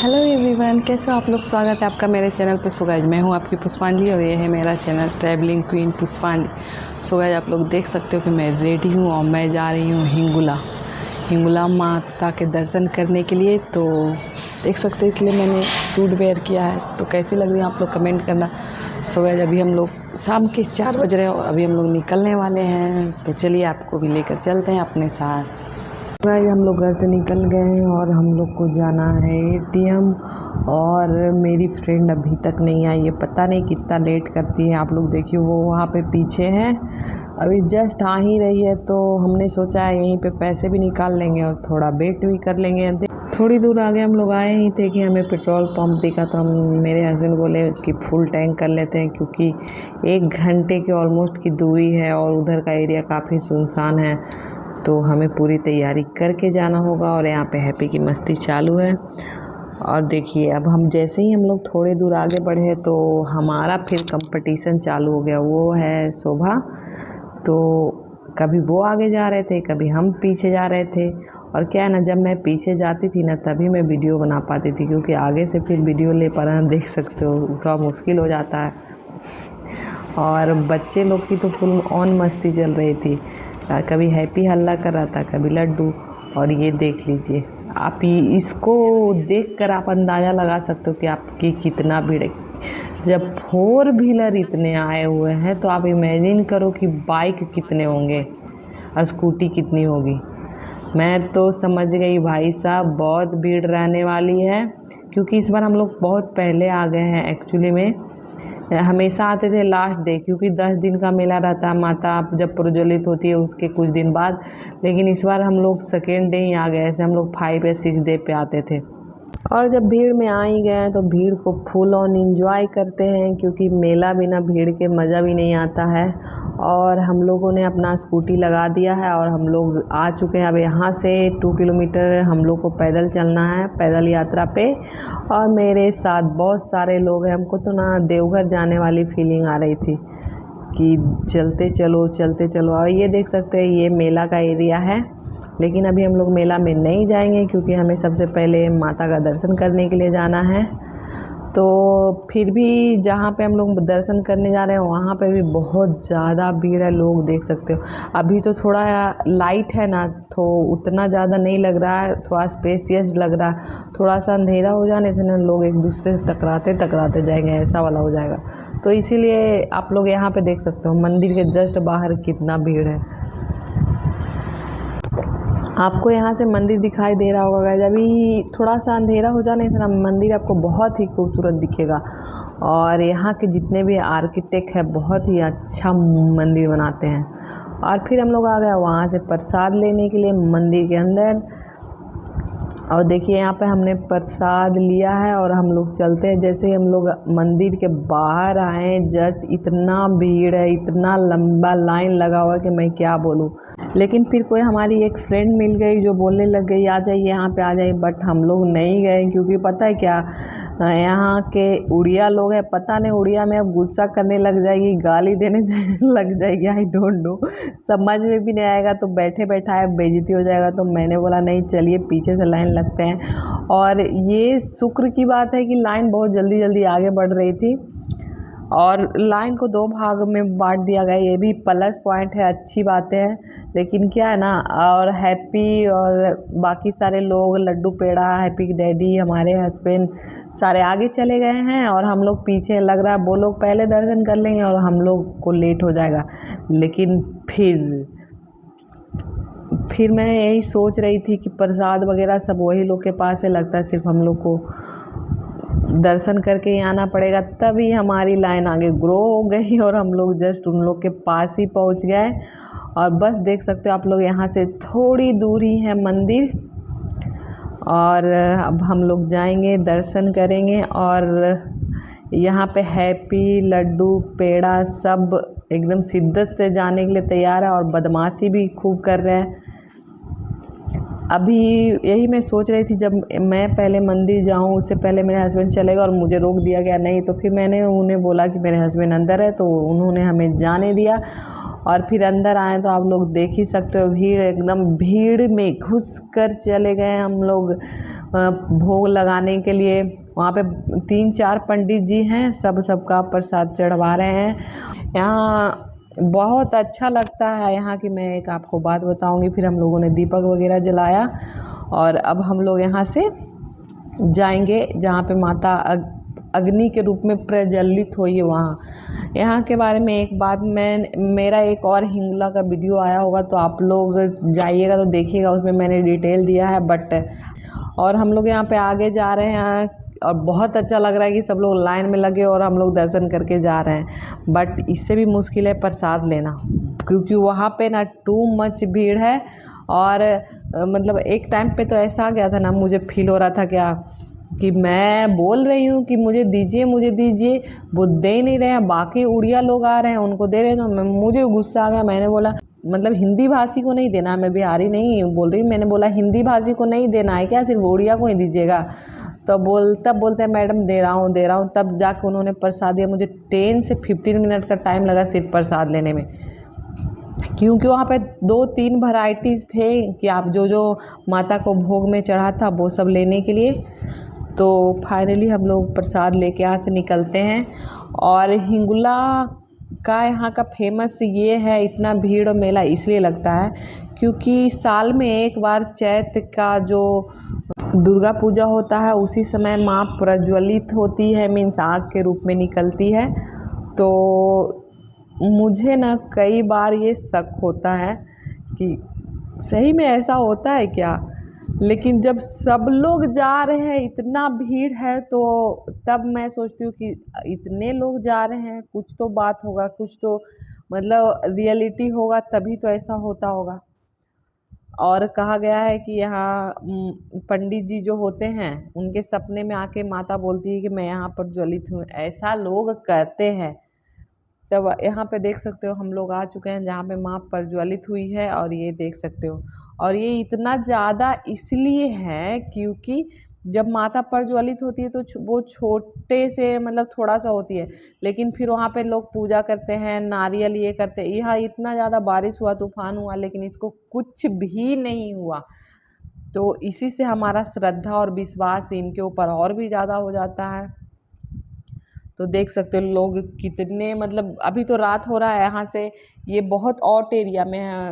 Hello everyone, कैसे हो आप लोग। स्वागत है आपका मेरे चैनल पे। सो गाइस, मैं हूँ आपकी पुष्पांजलि और ये है मेरा चैनल ट्रैवलिंग क्वीन पुष्पांजलि। सो गाइस, आप लोग देख सकते हो कि मैं रेडी हूँ और मैं जा रही हूँ हिंगुला माता के दर्शन करने के लिए। तो देख सकते हो, इसलिए मैंने सूट वेयर किया है। तो कैसी लग रही है आप लोग कमेंट करना। सो गाइस, अभी हम लोग शाम के 4 बज रहे हैं और अभी हम लोग निकलने वाले हैं। तो चलिए आपको भी लेकर चलते हैं अपने साथ। गाइस, हम लोग घर से निकल गए हैं और हम लोग को जाना है एटीएम। और मेरी फ्रेंड अभी तक नहीं आई है, पता नहीं कितना लेट करती है। आप लोग देखिए, वो वहाँ पे पीछे है, अभी जस्ट आ ही रही है। तो हमने सोचा है यहीं पे पैसे भी निकाल लेंगे और थोड़ा वेट भी कर लेंगे। थोड़ी दूर आगे हम लोग आए ही थे कि हमें पेट्रोल पंप दिखा, तो हम मेरे हस्बैंड बोले कि फुल टैंक कर लेते हैं, क्योंकि 1 घंटे की ऑलमोस्ट की दूरी है और उधर का एरिया काफ़ी सुनसान है। तो हमें पूरी तैयारी करके जाना होगा और यहाँ पे हैप्पी की मस्ती चालू है। और देखिए, अब हम जैसे ही हम लोग थोड़े दूर आगे बढ़े तो हमारा फिर कंपटीशन चालू हो गया। वो है शोभा, तो कभी वो आगे जा रहे थे, कभी हम पीछे जा रहे थे। और क्या है ना, जब मैं पीछे जाती थी ना तभी मैं वीडियो बना पाती थी, क्योंकि आगे से फिर वीडियो ले पाना देख सकते हो थोड़ा मुश्किल हो जाता है। और बच्चे लोग की तो फुल ऑन मस्ती चल रही थी। कभी हैप्पी हल्ला कर रहा था, कभी लड्डू। और ये देख लीजिए आप, इसको देखकर आप अंदाज़ा लगा सकते हो कि आपकी कितना भीड़ है। जब 4 व्हीलर इतने आए हुए हैं तो आप इमेजिन करो कि बाइक कितने होंगे और स्कूटी कितनी होगी। मैं तो समझ गई भाई साहब, बहुत भीड़ रहने वाली है। क्योंकि इस बार हम लोग बहुत पहले आ गए हैं। एक्चुअली में हमेशा आते थे लास्ट डे, क्योंकि 10 दिन का मेला रहता है, माता जब प्रज्वलित होती है उसके कुछ दिन बाद। लेकिन इस बार हम लोग सेकेंड डे ही आ गए, ऐसे हम लोग 5 या 6 डे पे आते थे। और जब भीड़ में आ ही गए तो भीड़ को फुल ऑन एंजॉय करते हैं, क्योंकि मेला बिना भीड़ के मज़ा भी नहीं आता है। और हम लोगों ने अपना स्कूटी लगा दिया है और हम लोग आ चुके हैं। अब यहाँ से 2 किलोमीटर हम लोग को पैदल चलना है, पैदल यात्रा पे। और मेरे साथ बहुत सारे लोग हैं। हमको तो ना देवघर जाने वाली फीलिंग आ रही थी कि चलते चलो चलते चलो। और ये देख सकते हैं, ये मेला का एरिया है। लेकिन अभी हम लोग मेला में नहीं जाएंगे, क्योंकि हमें सबसे पहले माता का दर्शन करने के लिए जाना है। तो फिर भी जहाँ पे हम लोग दर्शन करने जा रहे हैं वहाँ पे भी बहुत ज़्यादा भीड़ है, लोग देख सकते हो। अभी तो थोड़ा लाइट है ना, तो उतना ज़्यादा नहीं लग रहा है, थोड़ा स्पेसियस लग रहा है। थोड़ा सा अंधेरा हो जाने से ना लोग एक दूसरे से टकराते टकराते जाएंगे, ऐसा वाला हो जाएगा। तो इसीलिए आप लोग यहाँ पे देख सकते हो मंदिर के जस्ट बाहर कितना भीड़ है। आपको यहाँ से मंदिर दिखाई दे रहा होगा गाइस। अभी थोड़ा सा अंधेरा हो जाने से ना मंदिर आपको बहुत ही खूबसूरत दिखेगा। और यहाँ के जितने भी आर्किटेक्ट है बहुत ही अच्छा मंदिर बनाते हैं। और फिर हम लोग आ गए वहाँ से प्रसाद लेने के लिए मंदिर के अंदर। और देखिए, यहाँ पे हमने प्रसाद लिया है और हम लोग चलते हैं। जैसे ही हम लोग मंदिर के बाहर आए, जस्ट इतना भीड़ है, इतना लंबा लाइन लगा हुआ है कि मैं क्या बोलूँ। लेकिन फिर कोई हमारी एक फ्रेंड मिल गई जो बोलने लग गई आ जाइए यहाँ पे आ जाइए। बट हम लोग नहीं गए, क्योंकि पता है क्या, यहाँ के उड़िया लोग हैं। पता नहीं उड़िया में अब गुस्सा करने लग जाएगी, गाली देने लग जाएगी, आई डोंट नो, समझ में भी नहीं आएगा। तो बैठे बैठाए बेइज्जती हो जाएगा। तो मैंने बोला नहीं, चलिए पीछे से लाइन लगते हैं। और ये शुक्र की बात है कि लाइन बहुत जल्दी जल्दी आगे बढ़ रही थी और लाइन को 2 भाग में बांट दिया गया। ये भी प्लस पॉइंट है, अच्छी बातें हैं। लेकिन क्या है ना, और हैप्पी और बाकी सारे लोग, लड्डू पेड़ा, हैप्पी की डैडी, हमारे हस्बैंड सारे आगे चले गए हैं और हम लोग पीछे। लग रहा है वो लोग पहले दर्शन कर लेंगे और हम लोग को लेट हो जाएगा। लेकिन फिर मैं यही सोच रही थी कि प्रसाद वगैरह सब वही लोग के पास है, लगता है सिर्फ हम लोग को दर्शन करके ही आना पड़ेगा। तभी हमारी लाइन आगे ग्रो हो गई और हम लोग जस्ट उन लोग के पास ही पहुंच गए। और बस देख सकते हो आप लोग, यहाँ से थोड़ी दूर ही है मंदिर। और अब हम लोग जाएंगे, दर्शन करेंगे। और यहाँ पे हैप्पी, लड्डू, पेड़ा सब एकदम शिद्दत से जाने के लिए तैयार है और बदमाशी भी खूब कर रहे हैं। अभी यही मैं सोच रही थी, जब मैं पहले मंदिर जाऊं उससे पहले मेरे हस्बैंड चलेगा और मुझे रोक दिया गया नहीं, तो फिर मैंने उन्हें बोला कि मेरे हस्बैंड अंदर है, तो उन्होंने हमें जाने दिया। और फिर अंदर आए तो आप लोग देख ही सकते हो, भीड़ एकदम, भीड़ में घुस कर चले गए हम लोग भोग लगाने के लिए। वहाँ पे 3-4 पंडित जी हैं, सबका प्रसाद चढ़वा रहे हैं। यहाँ बहुत अच्छा लगता है यहाँ की। मैं एक आपको बात बताऊंगी। फिर हम लोगों ने दीपक वगैरह जलाया और अब हम लोग यहाँ से जाएंगे जहाँ पे माता अग्नि के रूप में प्रज्वलित हुई है वहाँ। यहाँ के बारे में एक बात, मेरा एक और हिंगुला का वीडियो आया होगा, तो आप लोग जाइएगा तो देखिएगा, उसमें मैंने डिटेल दिया है। बट और हम लोग यहाँ पे आगे जा रहे हैं और बहुत अच्छा लग रहा है कि सब लोग लाइन में लगे और हम लोग दर्शन करके जा रहे हैं। बट इससे भी मुश्किल है प्रसाद लेना, क्योंकि वहाँ पे ना टू मच भीड़ है। और मतलब एक टाइम पे तो ऐसा आ गया था ना, मुझे फील हो रहा था क्या कि मैं बोल रही हूँ कि मुझे दीजिए मुझे दीजिए, वो दे नहीं रहे हैं। बाकी उड़िया लोग आ रहे हैं उनको दे रहे हैं, तो मुझे गुस्सा आ गया। मैंने बोला मतलब हिंदी भाषी को नहीं देना, मैं बिहारी नहीं बोल रही, मैंने बोला हिंदी भाषी को नहीं देना है क्या, सिर्फ उड़िया को ही दीजिएगा। तो तब बोलते हैं मैडम दे रहा हूँ। तब जाके उन्होंने प्रसाद दिया। मुझे 10 से 15 मिनट का टाइम लगा सिर्फ प्रसाद लेने में, क्योंकि वहाँ पे 2-3 वैराइटीज़ थे कि आप जो माता को भोग में चढ़ा था वो सब लेने के लिए। तो फाइनली हम लोग प्रसाद लेके यहाँ से निकलते हैं। और हिंगुला का यहाँ का फेमस ये है, इतना भीड़ और मेला इसलिए लगता है क्योंकि साल में एक बार चैत्र का जो दुर्गा पूजा होता है उसी समय माँ प्रज्वलित होती है, मीन्स आग के रूप में निकलती है। तो मुझे ना कई बार ये शक होता है कि सही में ऐसा होता है क्या। लेकिन जब सब लोग जा रहे हैं, इतना भीड़ है, तो तब मैं सोचती हूँ कि इतने लोग जा रहे हैं, कुछ तो बात होगा, कुछ तो मतलब रियलिटी होगा, तभी तो ऐसा होता होगा। और कहा गया है कि यहाँ पंडित जी जो होते हैं उनके सपने में आके माता बोलती है कि मैं यहाँ पर ज्वलित हूँ, ऐसा लोग कहते हैं। तब यहाँ पे देख सकते हो हम लोग आ चुके हैं जहाँ पे माँ प्रज्वलित हुई है, और ये देख सकते हो। और ये इतना ज़्यादा इसलिए है क्योंकि जब माता प्रज्वलित होती है तो वो छोटे से मतलब थोड़ा सा होती है, लेकिन फिर वहाँ पे लोग पूजा करते हैं, नारियल ये करते हैं। यहाँ इतना ज़्यादा बारिश हुआ, तूफान हुआ, लेकिन इसको कुछ भी नहीं हुआ। तो इसी से हमारा श्रद्धा और विश्वास इनके ऊपर और भी ज़्यादा हो जाता है। तो देख सकते हो लोग कितने, मतलब अभी तो रात हो रहा है यहाँ से, ये बहुत आउट एरिया में है,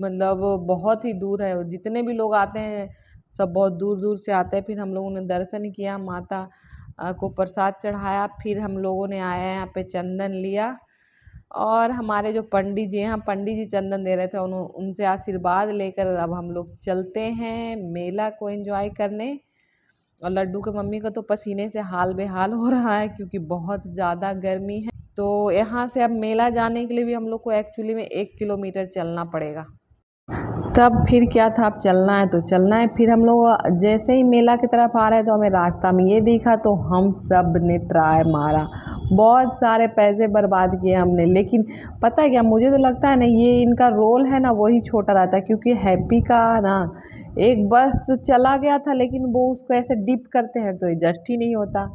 मतलब बहुत ही दूर है। जितने भी लोग आते हैं सब बहुत दूर दूर से आते हैं। फिर हम लोगों ने दर्शन किया, माता को प्रसाद चढ़ाया, फिर हम लोगों ने आया यहाँ पे चंदन लिया। और हमारे जो पंडित जी हैं, पंडित जी चंदन दे रहे थे, उनसे आशीर्वाद लेकर अब हम लोग चलते हैं मेला को एंजॉय करने। और लड्डू के मम्मी का तो पसीने से हाल बेहाल हो रहा है क्योंकि बहुत ज़्यादा गर्मी है। तो यहाँ से अब मेला जाने के लिए भी हम लोग को एक्चुअली में 1 किलोमीटर चलना पड़ेगा। तब फिर क्या था, अब चलना है तो चलना है। फिर हम लोग जैसे ही मेला की तरफ आ रहे हैं तो हमें रास्ता में ये दिखा, तो हम सब ने ट्राई मारा, बहुत सारे पैसे बर्बाद किए हमने। लेकिन पता है क्या, मुझे तो लगता है ना ये इनका रोल है ना वही छोटा रहता है, क्योंकि हैप्पी का ना एक बस चला गया था, लेकिन वो उसको ऐसे डिप करते हैं तो एडजस्ट ही नहीं होता।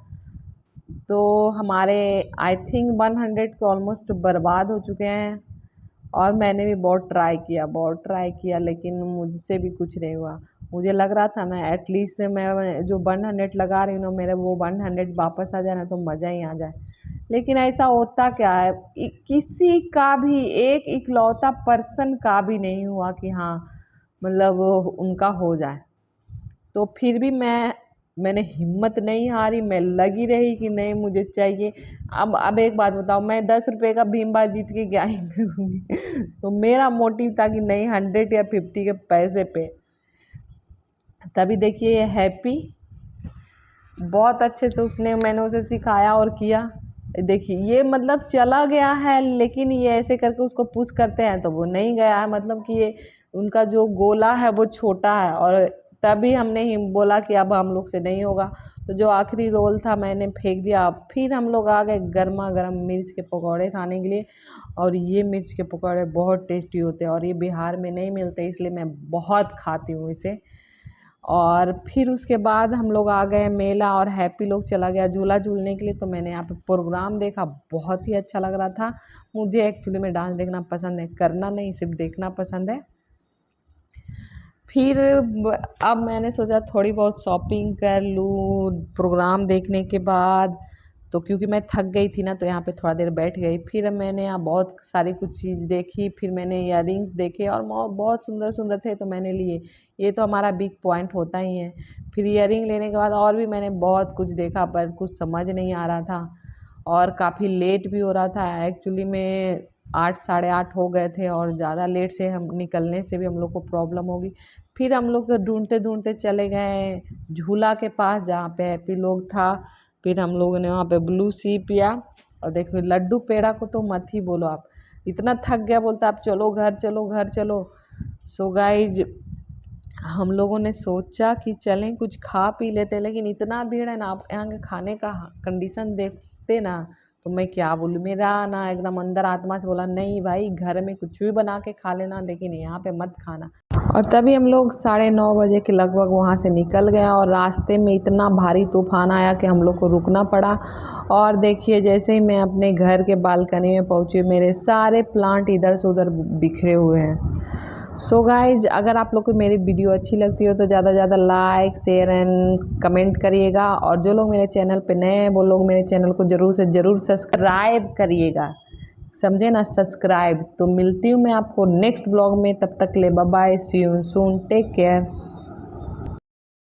तो हमारे आई थिंक 100 के ऑलमोस्ट बर्बाद हो चुके हैं। और मैंने भी बहुत ट्राई किया, लेकिन मुझसे भी कुछ नहीं हुआ। मुझे लग रहा था ना एटलीस्ट मैं जो 100 लगा रही हूँ ना, मेरा वो 100 वापस आ जाए ना तो मज़ा ही आ जाए। लेकिन ऐसा होता क्या है, किसी का भी एक इकलौता पर्सन का भी नहीं हुआ कि हाँ मतलब उनका हो जाए। तो फिर भी मैंने हिम्मत नहीं हारी, मैं लगी रही कि नहीं मुझे चाहिए। अब एक बात बताओ, मैं 10 रुपये का भीम बार जीत के क्या ही करूँगी। तो मेरा मोटिव था कि नहीं 100 या 50 के पैसे पे। तभी देखिए ये हैप्पी बहुत अच्छे से मैंने उसे सिखाया और किया। देखिए ये मतलब चला गया है, लेकिन ये ऐसे करके उसको पुश करते हैं तो वो नहीं गया है, मतलब कि ये उनका जो गोला है वो छोटा है। और तभी हमने ही बोला कि अब हम लोग से नहीं होगा, तो जो आखिरी रोल था मैंने फेंक दिया। फिर हम लोग आ गए गर्मा गर्म मिर्च के पकौड़े खाने के लिए, और ये मिर्च के पकौड़े बहुत टेस्टी होते हैं और ये बिहार में नहीं मिलते, इसलिए मैं बहुत खाती हूँ इसे। और फिर उसके बाद हम लोग आ गए मेला, और हैप्पी लोग चला गया झूला झूलने के लिए। तो मैंने यहाँ पे प्रोग्राम देखा, बहुत ही अच्छा लग रहा था। मुझे एक्चुअली में डांस देखना पसंद है, करना नहीं, सिर्फ देखना पसंद है। फिर अब मैंने सोचा थोड़ी बहुत शॉपिंग कर लूँ प्रोग्राम देखने के बाद, तो क्योंकि मैं थक गई थी ना, तो यहाँ पे थोड़ा देर बैठ गई। फिर मैंने यहाँ बहुत सारी कुछ चीज़ देखी, फिर मैंने इयररिंग्स देखे और बहुत सुंदर सुंदर थे, तो मैंने लिए। ये तो हमारा बिग पॉइंट होता ही है। फिर इयररिंग लेने के बाद और भी मैंने बहुत कुछ देखा, पर कुछ समझ नहीं आ रहा था और काफ़ी लेट भी हो रहा था। एक्चुअली में 8 साढ़े 8 हो गए थे, और ज़्यादा लेट से हम निकलने से भी हम लोग को प्रॉब्लम होगी। फिर हम लोग ढूंढते ढूंढते चले गए झूला के पास जहाँ पे हैप्पी लोग था। फिर हम लोगों ने वहाँ पे ब्लू सी पिया, और देखो लड्डू पेड़ा को तो मत ही बोलो आप, इतना थक गया, बोलता आप चलो घर चलो घर चलो। सो गाइज हम लोगों ने सोचा कि चलें कुछ खा पी लेते, लेकिन इतना भीड़ है ना, आप यहाँ के खाने का कंडीशन देखते ना, तो मैं क्या बोलूँ। मेरा ना एकदम अंदर आत्मा से बोला नहीं भाई, घर में कुछ भी बना के खा लेना, लेकिन यहाँ पे मत खाना। और तभी हम लोग 9:30 बजे के लगभग वहाँ से निकल गए, और रास्ते में इतना भारी तूफान आया कि हम लोग को रुकना पड़ा। और देखिए जैसे ही मैं अपने घर के बालकनी में पहुँची, मेरे सारे प्लांट इधर से उधर बिखरे हुए हैं। सो गाइज अगर आप लोग को मेरी वीडियो अच्छी लगती हो तो ज़्यादा से ज़्यादा लाइक शेयर एंड कमेंट करिएगा, और जो लोग मेरे चैनल पे नए हैं वो लोग मेरे चैनल को ज़रूर से ज़रूर सब्सक्राइब करिएगा, समझे ना, सब्सक्राइब। तो मिलती हूँ मैं आपको नेक्स्ट ब्लॉग में, तब तक ले bye bye, see you soon, take care.